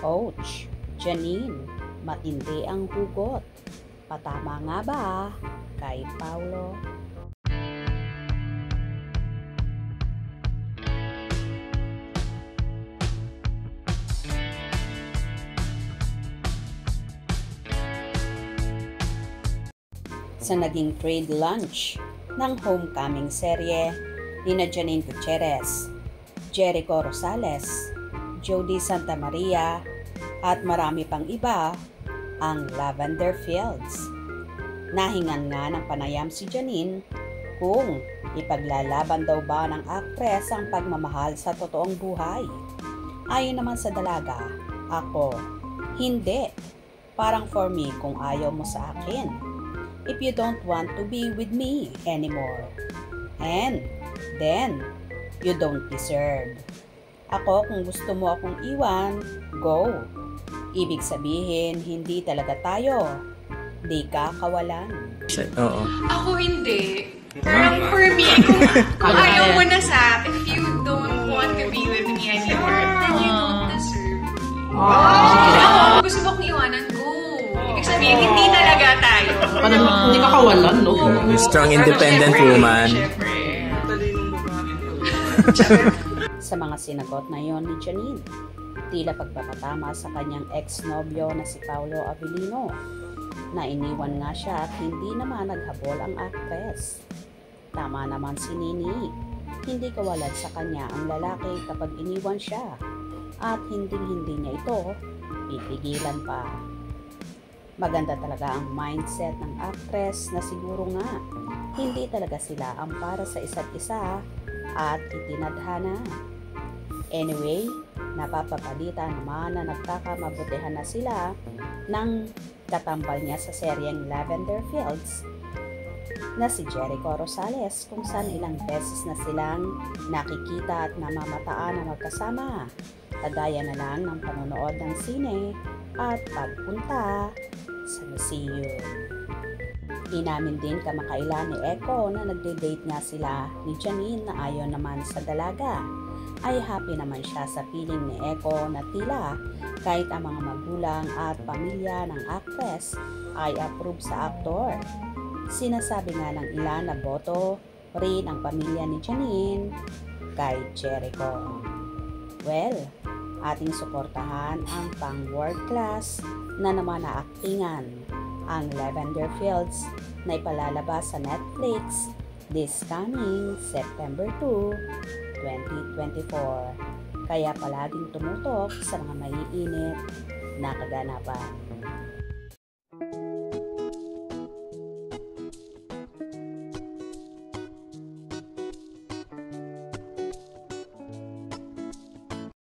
Ouch! Janine, matindi ang hugot. Patama nga ba kay Paulo? Sa naging trade lunch ng homecoming serye ni Janine Gutierrez, Jericho Rosales, Jody Santa Maria at marami pang iba ang Lavender Fields. Nahingan nga ng panayam si Janine kung ipaglalaban daw ba ng aktres ang pagmamahal sa totoong buhay. Ayon naman sa dalaga, ako, hindi. Parang for me kung ayaw mo sa akin. If you don't want to be with me anymore. And then, you don't deserve. Ako, kung gusto mo akong iwan, go. Ibig sabihin, hindi talaga tayo. Di ka kawalan. Oo. Ako hindi. Parang for me, kung ayaw mo na if you don't want to be with me anymore, then you don't deserve me. Ako, gusto mo akong iwanan, go. Ibig sabihin, hindi talaga tayo. Parang hindi ka kawalan, no? Strong, independent woman. Sa mga sinagot na yon ni Janine, tila pagpapatama sa kanyang ex-nobyo na si Paulo Avellino, na iniwan nga siya at hindi naman naghabol ang aktres. Tama naman si Nini, hindi kawalan sa kanya ang lalaki kapag iniwan siya at hindi niya ito pipigilan pa. Maganda talaga ang mindset ng actress na siguro nga hindi talaga sila ang para sa isa't isa at itinadhana. Anyway, napapabalita naman na nagkakamabutihan na sila ng katambal niya sa seryeng Lavender Fields na si Jericho Rosales, kung saan ilang beses na silang nakikita at namamataan na magkasama, kagaya na lang ng panonood ng sine at pagpunta sa museum. Inamin din kamakailan ni Echo na nagde-date nga sila ni Janine na ayon naman sa dalaga. Ay happy naman siya sa feeling ni Echo na tila kahit ang mga magulang at pamilya ng actress ay approve sa aktor. Sinasabi nga ng ilan na boto rin ang pamilya ni Janine kay Jericho. Well, ating suportahan ang pang world class na naman na aktingan, ang Lavender Fields na ipalalabas sa Netflix this coming September 2, 2024. Kaya palaging tumutok sa mga maiinit na kaganapan.